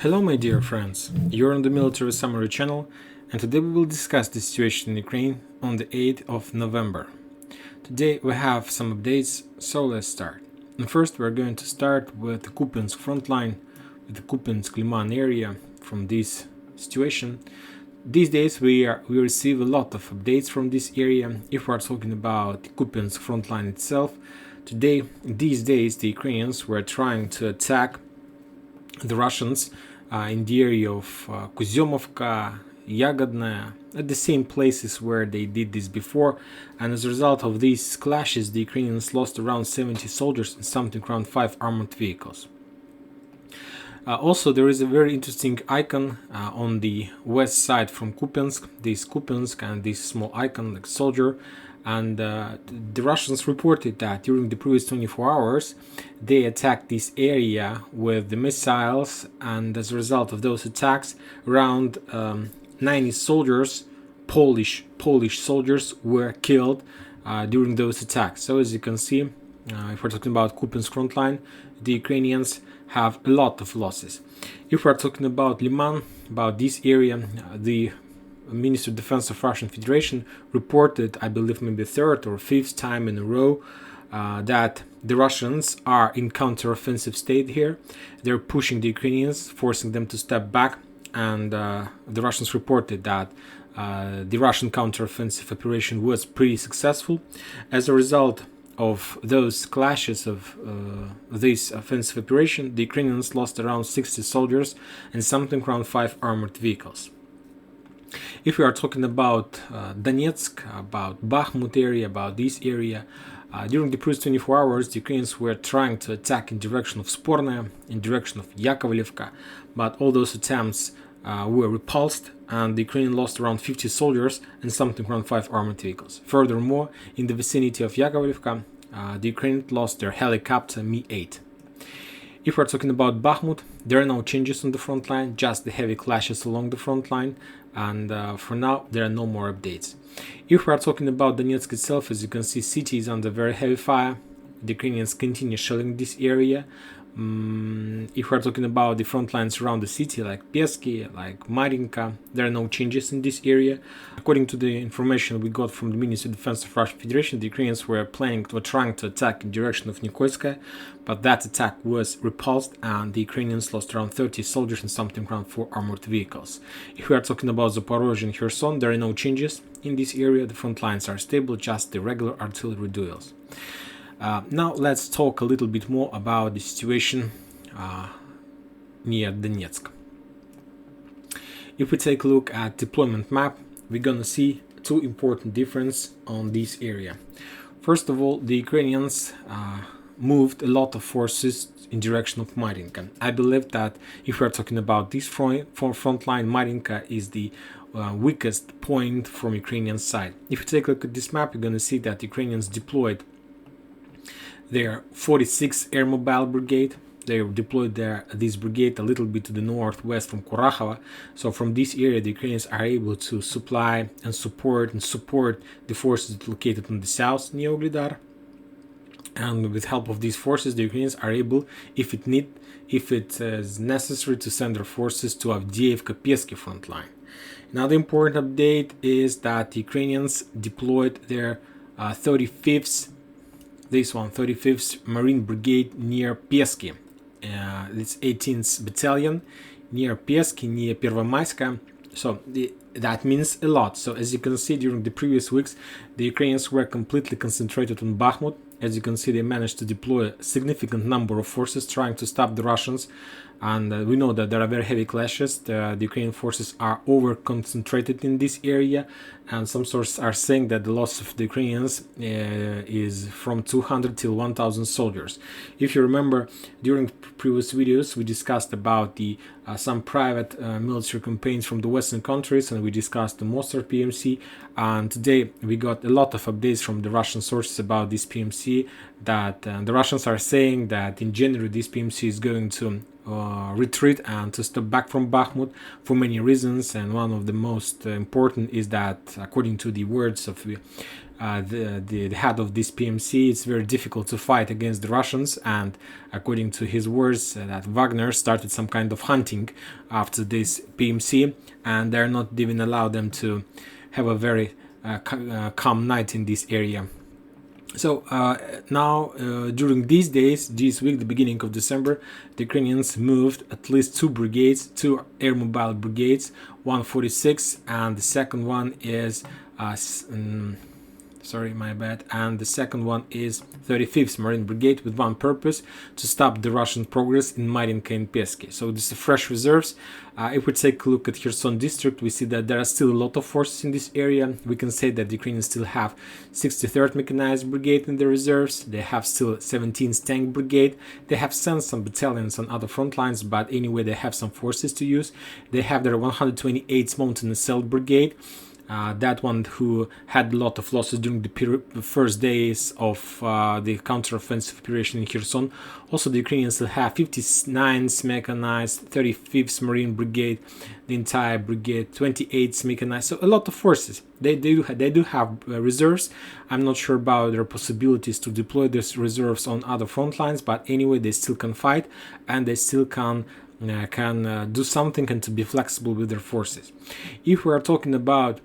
Hello my dear friends, you're on the Military Summary channel, and today we will discuss the situation in Ukraine on the 8th of November. Today we have some updates, so let's start. And first we're going to start with the Kupyansk front line, with the Kupyansk-Liman area from this situation. These days we receive a lot of updates from this area. If we're talking about the Kupyansk front line itself, these days the Ukrainians were trying to attack the Russians in the area of Kuzyomovka, Yagodnaya, at the same places where they did this before, and as a result of these clashes the Ukrainians lost around 70 soldiers and something around 5 armored vehicles. Also, there is a very interesting icon on the west side from Kupyansk, this Kupyansk and this small icon like soldier. And the Russians reported that during the previous 24 hours they attacked this area with the missiles, and as a result of those attacks around 90 soldiers, Polish soldiers, were killed during those attacks. So as you can see, if we're talking about Kupyansk front line, the Ukrainians have a lot of losses. If we're talking about Liman, about this area, the Ministry of Defense of Russian Federation reported, I believe maybe third or fifth time in a row, that the Russians are in counter-offensive state here. They're pushing the Ukrainians, forcing them to step back, and the Russians reported that the Russian counter-offensive operation was pretty successful. As a result of those clashes of this offensive operation, the Ukrainians lost around 60 soldiers and something around 5 armored vehicles. If we are talking about Donetsk, about Bakhmut area, about this area, during the previous 24 hours, the Ukrainians were trying to attack in direction of Sporne, in direction of Yakovlevka, but all those attempts were repulsed, and the Ukrainians lost around 50 soldiers and something around 5 armored vehicles. Furthermore, in the vicinity of Yakovlevka, the Ukrainians lost their helicopter Mi-8. If we're talking about Bakhmut, there are no changes on the front line, just the heavy clashes along the front line, and for now there are no more updates. If we're talking about Donetsk itself, as you can see, city is under very heavy fire. The Ukrainians continue shelling this area. If we're talking about the front lines around the city, like Piesky, like Marinka, there are no changes in this area. According to the information we got from the Ministry of Defense of Russian Federation, the Ukrainians were trying to attack in direction of Nikolskoye, but that attack was repulsed, and the Ukrainians lost around 30 soldiers and something around 4 armored vehicles. If we are talking about Zaporozhye and Kherson, there are no changes in this area. The front lines are stable, just the regular artillery duels. Now let's talk a little bit more about the situation near Donetsk. If we take a look at deployment map, we're gonna see two important differences on this area. First of all, the Ukrainians moved a lot of forces in direction of Marinka. I believe that if we're talking about this front line, Marinka is the weakest point from Ukrainian side. If you take a look at this map, you're gonna see that the Ukrainians deployed their 46th Air Mobile Brigade. They deployed this brigade a little bit to the northwest from Kurakhova. So from this area, the Ukrainians are able to supply and support the forces located on the south near Ugledar. And with help of these forces, the Ukrainians are able, if it is necessary, to send their forces to Avdiivka-Piesky front line. Another important update is that the Ukrainians deployed their 35th Marine Brigade near Piesky. It's 18th Battalion near Piesky, near Pervomayska. So that means a lot. So as you can see, during the previous weeks, the Ukrainians were completely concentrated on Bakhmut. As you can see, they managed to deploy a significant number of forces trying to stop the Russians. And we know that there are very heavy clashes. The Ukrainian forces are over-concentrated in this area, and some sources are saying that the loss of the Ukrainians is from 200 till 1,000 soldiers. If you remember, during previous videos we discussed about some private military campaigns from the Western countries, and we discussed the Mostar PMC, and today we got a lot of updates from the Russian sources about this PMC, that the Russians are saying that in January this PMC is going to retreat and to step back from Bakhmut for many reasons, and one of the most important is that, according to the words of the head of this PMC, it's very difficult to fight against the Russians, and according to his words, that Wagner started some kind of hunting after this PMC, and they're not even allowed them to have a very calm night in this area. So now, during these days, this week, the beginning of December, the Ukrainians moved at least 2 brigades, 2 air mobile brigades, 146, and the second one is and the second one is 35th Marine Brigade, with one purpose: to stop the Russian progress in Marinka and Peski. So this is fresh reserves. If we take a look at Kherson district, we see that there are still a lot of forces in this area. We can say that the Ukrainians still have 63rd Mechanized Brigade in the reserves. They have still 17th Tank Brigade. They have sent some battalions on other front lines, but anyway, they have some forces to use. They have their 128th Mountain Assault Brigade. That one who had a lot of losses during the first days of the counteroffensive operation in Kherson. Also, the Ukrainians still have 59th Mechanized, 35th Marine Brigade, the entire brigade, 28th Mechanized. So a lot of forces. They do have reserves. I'm not sure about their possibilities to deploy these reserves on other front lines, but anyway, they still can fight, and they still can do something and to be flexible with their forces. If we are talking about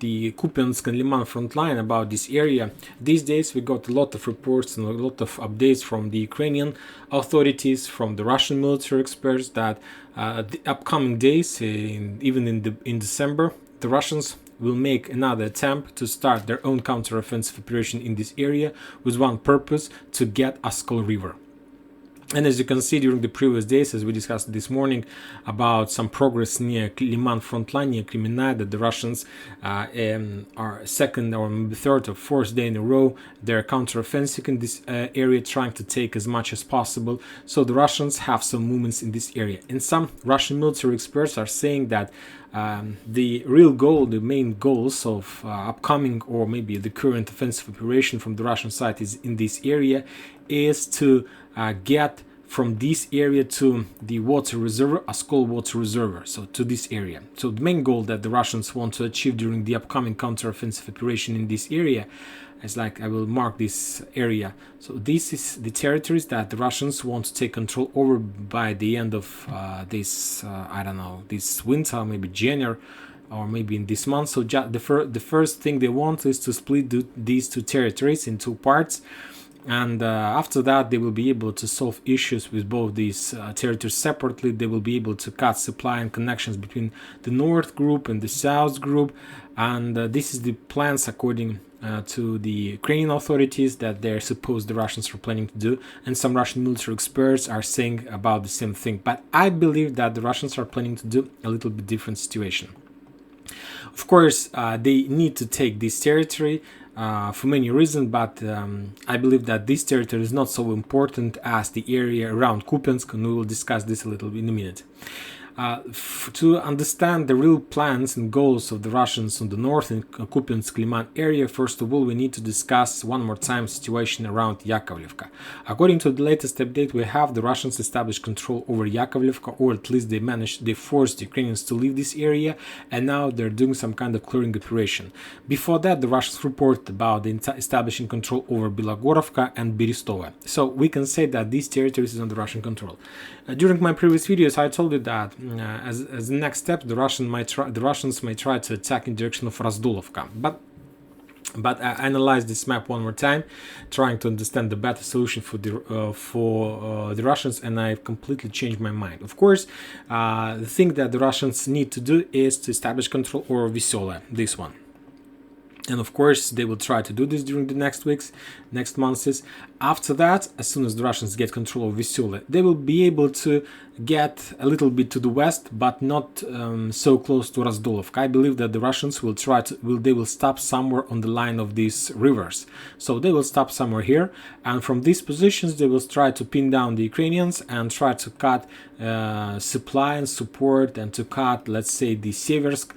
the Kupyansk and Liman front line, about this area, these days we got a lot of reports and a lot of updates from the Ukrainian authorities, from the Russian military experts, that the upcoming days, even in December, the Russians will make another attempt to start their own counteroffensive operation in this area, with one purpose: to get Oskol River. And as you can see, during the previous days, as we discussed this morning, about some progress near Liman front line, near Kremenna, that the Russians are second or maybe third or fourth day in a row, they're counteroffensive in this area, trying to take as much as possible. So the Russians have some movements in this area. And some Russian military experts are saying that the real goal, the main goals of upcoming or maybe the current offensive operation from the Russian side is in this area, is to get from this area to the water reservoir, Oskol water reservoir, so to this area. So the main goal that the Russians want to achieve during the upcoming counteroffensive operation in this area is, like, I will mark this area. So this is the territories that the Russians want to take control over by the end of this, this winter, maybe January, or maybe in this month. So the first thing they want is to split these two territories in 2 parts. And after that, they will be able to solve issues with both these territories separately. They will be able to cut supply and connections between the North group and the South group. And this is the plans according to the Ukrainian authorities that they're supposed the Russians are planning to do. And some Russian military experts are saying about the same thing. But I believe that the Russians are planning to do a little bit different situation. Of course, they need to take this territory for many reasons, but I believe that this territory is not so important as the area around Kupyansk, and we will discuss this a little bit in a minute. To understand the real plans and goals of the Russians on the north in Kupyansk-Liman area, first of all, we need to discuss one more time situation around Yakovlevka. According to the latest update, we have the Russians established control over Yakovlevka, or at least they forced the Ukrainians to leave this area, and now they're doing some kind of clearing operation. Before that, the Russians reported about establishing control over Bilogorovka and Berestova. So we can say that these territories is under Russian control. During my previous videos, I told you that as the next step, the Russians may try to attack in direction of Razdolovka. But I analyzed this map one more time, trying to understand the better solution for the Russians, and I've completely changed my mind. Of course, the thing that the Russians need to do is to establish control over Vysyola, this one. And of course, they will try to do this during the next weeks, next months. After that, as soon as the Russians get control of Vysyola, they will be able to get a little bit to the west, but not so close to Razdolovka. I believe that the Russians will they will stop somewhere on the line of these rivers. So they will stop somewhere here, and from these positions, they will try to pin down the Ukrainians and try to cut supply and support, and to cut, let's say, the Siversk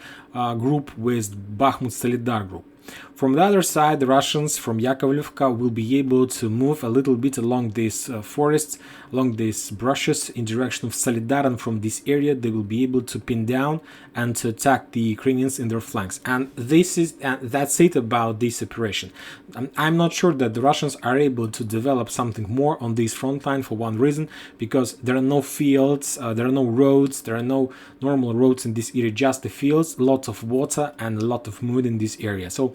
group with Bakhmut Solidar group. From the other side, the Russians from Yakovlevka will be able to move a little bit along these forests, along these brushes in direction of Solidar, and from this area they will be able to pin down and to attack the Ukrainians in their flanks. And that's it about this operation. I'm not sure that the Russians are able to develop something more on this front line for one reason, because there are no fields, there are no roads, there are no normal roads in this area, just the fields, lots of water and a lot of mud in this area. So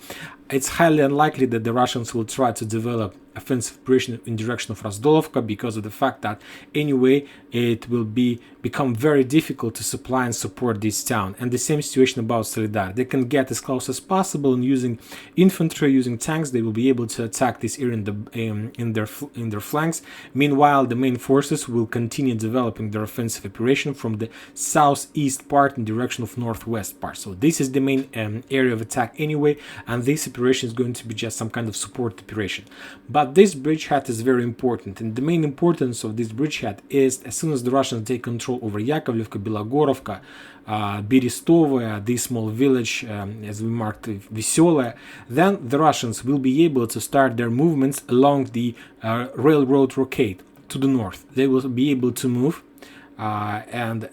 it's highly unlikely that the Russians will try to develop offensive operation in direction of Razdolovka, because of the fact that anyway it will become very difficult to supply and support this town. And the same situation about Solidar. They can get as close as possible, and using infantry, using tanks, they will be able to attack this area in their flanks. Meanwhile, the main forces will continue developing their offensive operation from the southeast part in direction of northwest part. So this is the main area of attack anyway, and this operation is going to be just some kind of support operation. But this bridgehead is very important, and the main importance of this bridgehead is as soon as the Russians take control over Yakovlevka, Belogorovka, Berestovaya, this small village, as we marked Veselaya, then the Russians will be able to start their movements along the railroad rockade to the north. They will be able to move, and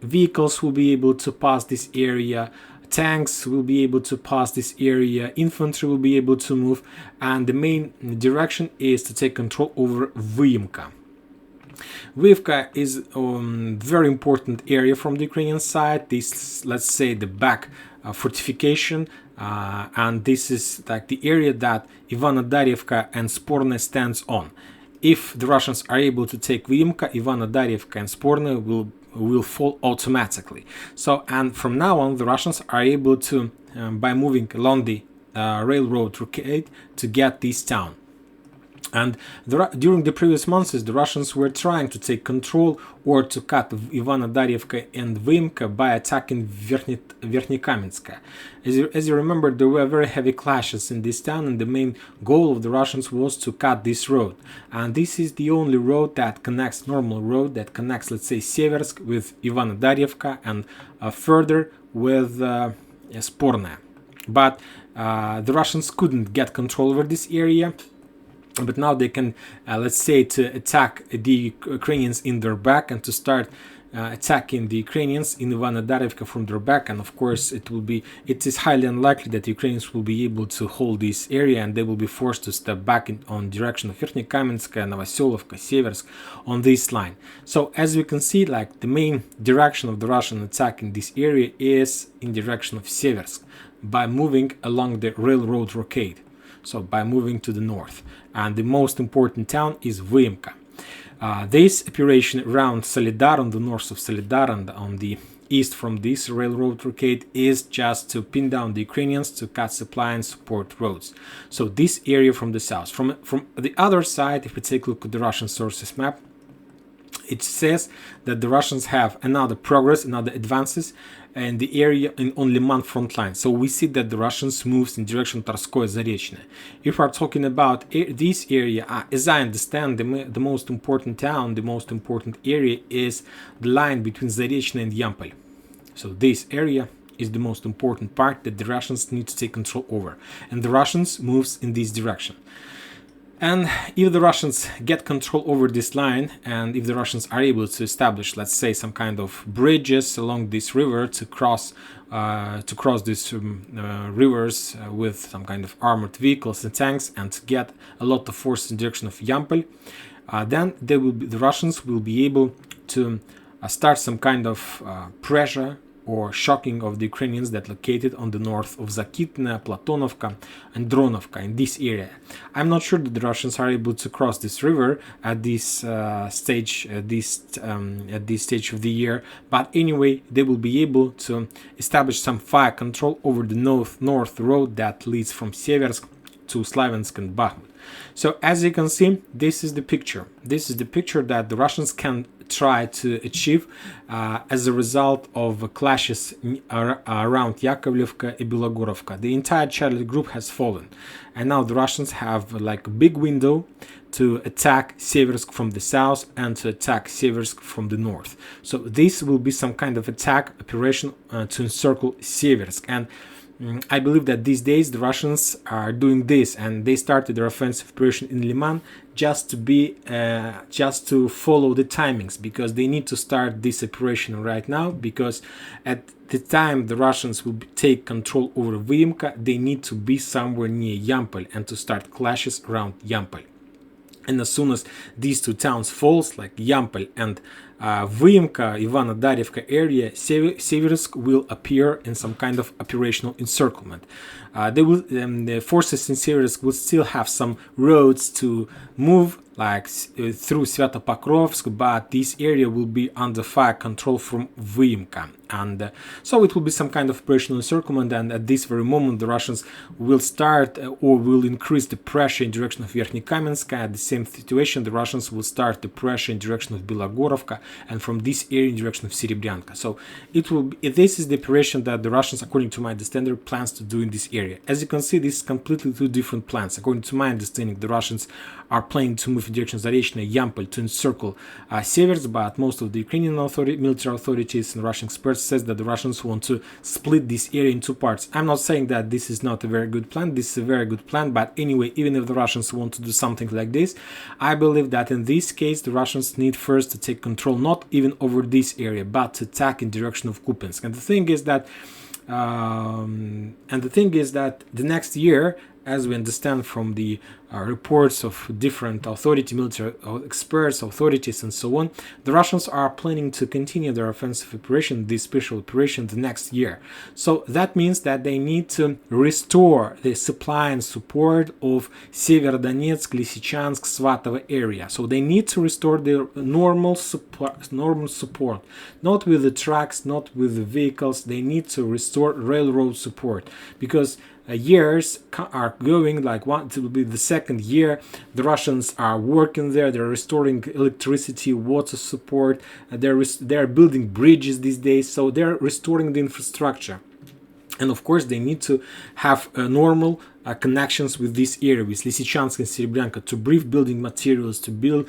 vehicles will be able to pass this area, tanks will be able to pass this area, infantry will be able to move, and the main direction is to take control over Vyimka. Vyimka is a very important area from the Ukrainian side. This, let's say, the back fortification, and this is like the area that Ivano-Darievka and Sporne stands on. If the Russians are able to take Vyimka, Ivano-Darievka and Sporne will fall automatically. So, and from now on, the Russians are able to, by moving along the railroad rockade, to get this town. And during the previous months, the Russians were trying to take control or to cut Ivano-Darievka and Vyimka by attacking Verkhnekamensk. As you remember, there were very heavy clashes in this town, and the main goal of the Russians was to cut this road. And this is the only road that connects, normal road that connects, let's say, Siversk with Ivano-Darievka, and further with Sporne. But the Russians couldn't get control over this area. But now they can, let's say, to attack the Ukrainians in their back, and to start attacking the Ukrainians in Ivano-Darievka from their back. And of course, it is highly unlikely that the Ukrainians will be able to hold this area, and they will be forced to step back on direction of Verkhnekamensk, Novoselovka, Siversk on this line. So as we can see, like the main direction of the Russian attack in this area is in direction of Siversk, by moving along the railroad rockade. So by moving to the north. And the most important town is Vyimka. This operation around Solidar, on the north of Solidar and on the east from this railroad rockade, is just to pin down the Ukrainians, to cut supply and support roads. So this area from the south. From the other side, if we take a look at the Russian sources map, it says that the Russians have another progress, another advances in the area on Liman front line. So we see that the Russians moves in direction Tarskoye Zarechne. If we are talking about this area, as I understand, the most important town, the most important area is the line between Zarechne and Yampol. So this area is the most important part that the Russians need to take control over. And the Russians moves in this direction. And if the Russians get control over this line, and if the Russians are able to establish, let's say, some kind of bridges along this river to cross these rivers with some kind of armored vehicles and tanks, and to get a lot of force in the direction of Yampol, then the Russians will be able to start some kind of pressure or shocking of the Ukrainians that located on the north of Zakitne, Platonovka and Dronovka, in this area. I'm not sure that the Russians are able to cross this river at this stage of the year, but anyway, they will be able to establish some fire control over the north road that leads from Siversk to Slaviansk and Bakhmut. So as you can see, this is the picture. This is the picture that the Russians can try to achieve as a result of clashes around Yakovlevka and Belogorovka. The entire Charlie group has fallen, and now the Russians have like a big window to attack Siversk from the south and to attack Siversk from the north. So this will be some kind of attack operation to encircle Siversk. And I believe that these days the Russians are doing this, and they started their offensive operation in Liman just to follow the timings, because they need to start this operation right now, because at the time the Russians will take control over Vyimka, they need to be somewhere near Yampol and to start clashes around Yampol. And as soon as these two towns falls, like Yampol and Vyimka, Ivano-Darivka area, Siversk will appear in some kind of operational encirclement. The forces in Siversk will still have some roads to move, like through Svyatopokrovsk, but this area will be under fire control from Vyimka. And so it will be some kind of operational encirclement, and at this very moment the Russians will start or will increase the pressure in direction of Verkhnykamensk. At the same situation, the Russians will start the pressure in direction of Belogorovka, and from this area in direction of Serebryanka. So this is the operation that the Russians, according to my understanding, plans to do in this area. As you can see, this is completely two different plans. According to my understanding, the Russians are planning to move in direction of Zarechna, Yampol, to encircle Siversk, but most of the Ukrainian military authorities and Russian experts says that the Russians want to split this area in two parts. I'm not saying that this is not a very good plan. This is a very good plan, but anyway, even if the Russians want to do something like this, I believe that in this case the Russians need first to take control not even over this area, but to attack in direction of Kupyansk. And the thing is that the next year, as we understand from the reports of different military experts, authorities, and so on, the Russians are planning to continue their offensive operation, this special operation, the next year. So that means that they need to restore the supply and support of Severodonetsk, Lysychansk, Svatovo area. So they need to restore their normal support, not with the trucks, not with the vehicles. They need to restore railroad support, because years are going, like it will be the second year the Russians are working there. They're restoring electricity, water support, they're building bridges these days, so they're restoring the infrastructure. And of course they need to have normal connections with this area, with Lysychansk and Serebryanka, to bring building materials, to bring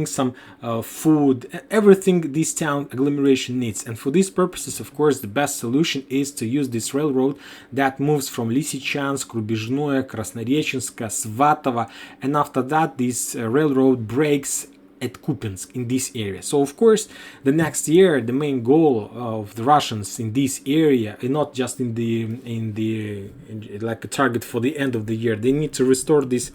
some food, everything this town agglomeration needs. And for these purposes, of course, the best solution is to use this railroad that moves from Lysychansk, Rubizhnoye, Krasnorechensk, Svatovo, and after that this railroad breaks at Kupyansk, in this area. So of course the next year the main goal of the Russians in this area, and not just like a target for the end of the year, they need to restore this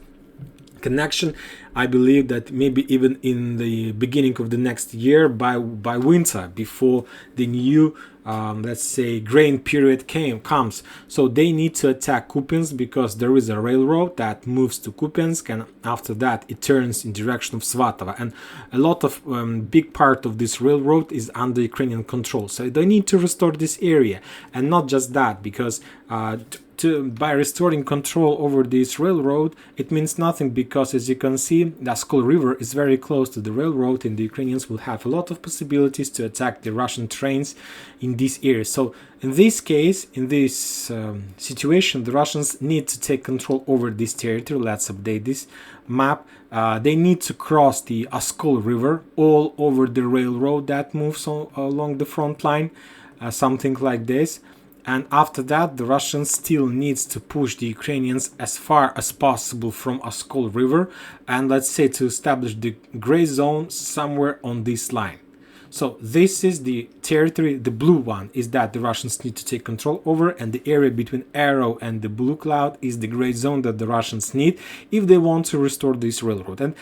connection. I believe that maybe even in the beginning of the next year, by winter, before the new let's say grain period comes. So they need to attack Kupyansk, because there is a railroad that moves to Kupyansk, and after that it turns in direction of Svatovo, and a lot of big part of this railroad is under Ukrainian control. So they need to restore this area. And not just that, because by restoring control over this railroad, it means nothing, because as you can see, the Oskol River is very close to the railroad, and the Ukrainians will have a lot of possibilities to attack the Russian trains in this area. So in this case, in this situation, the Russians need to take control over this territory. Let's update this map. They need to cross the Oskol River all over the railroad that moves along the front line, something like this. And after that, the Russians still needs to push the Ukrainians as far as possible from Oskol River, and let's say to establish the gray zone somewhere on this line. So this is the territory. The blue one is that the Russians need to take control over, and the area between Arrow and the blue cloud is the gray zone that the Russians need if they want to restore this railroad.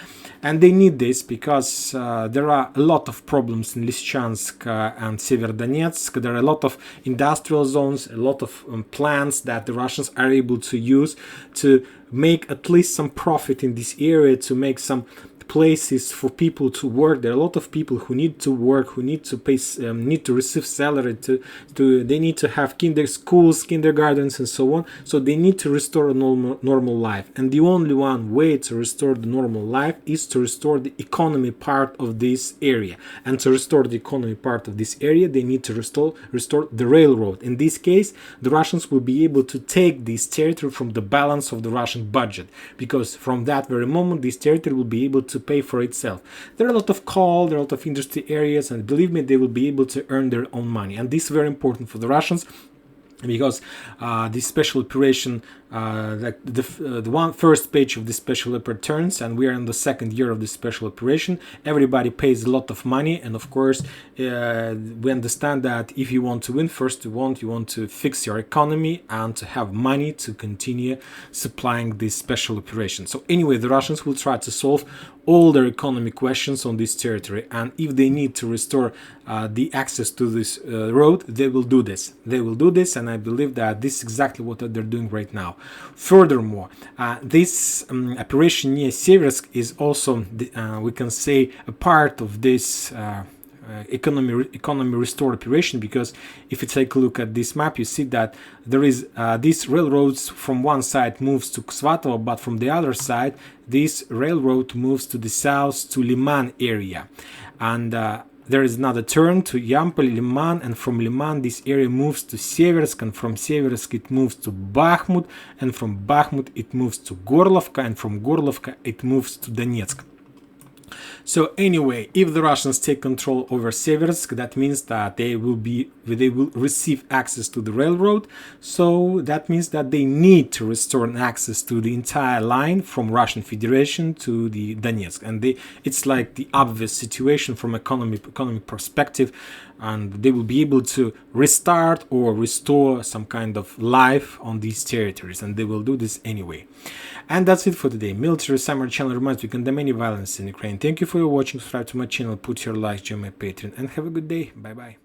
And they need this because there are a lot of problems in Lysychansk and Severodonetsk. There are a lot of industrial zones, a lot of plants that the Russians are able to use to make at least some profit in this area, to make some places for people to work. There are a lot of people who need to work, who need to pay, need to receive salary. They need to have schools, kindergartens, and so on. So they need to restore a normal life. And the only one way to restore the normal life is to restore the economy part of this area. And to restore the economy part of this area, they need to restore the railroad. In this case, the Russians will be able to take this territory from the balance of the Russian budget, because from that very moment, this territory will be able to pay for itself. There are a lot of coal, there are a lot of industry areas, and believe me, they will be able to earn their own money. And this is very important for the Russians, because this special operation, like the one first page of the special operation turns, and we are in the second year of this special operation. Everybody pays a lot of money, and of course we understand that if you want to win, first you want to fix your economy and to have money to continue supplying this special operation. So anyway, the Russians will try to solve all their economic questions on this territory, and if they need to restore the access to this road, they will do this. And I believe that this is exactly what they're doing right now. Furthermore, this operation near Siversk is also, we can say, a part of this economy restore operation, because if you take a look at this map, you see that there is these railroads from one side moves to Svatovo, but from the other side this railroad moves to the south to Liman area, and there is another turn to Yampol, Liman, and from Liman this area moves to Siversk, and from Siversk it moves to Bakhmut, and from Bakhmut it moves to Gorlovka, and from Gorlovka it moves to Donetsk. So anyway, if the Russians take control over Siversk, that means that they will receive access to the railroad. So that means that they need to restore access to the entire line from Russian Federation to the Donetsk, and it's like the obvious situation from economic perspective, and they will be able to restart or restore some kind of life on these territories, and they will do this anyway. And that's it for today. Military Summary channel reminds you, condemn any violence in Ukraine. Thank you for your watching. Subscribe to my channel, put your likes, join my Patreon, and have a good day. Bye bye.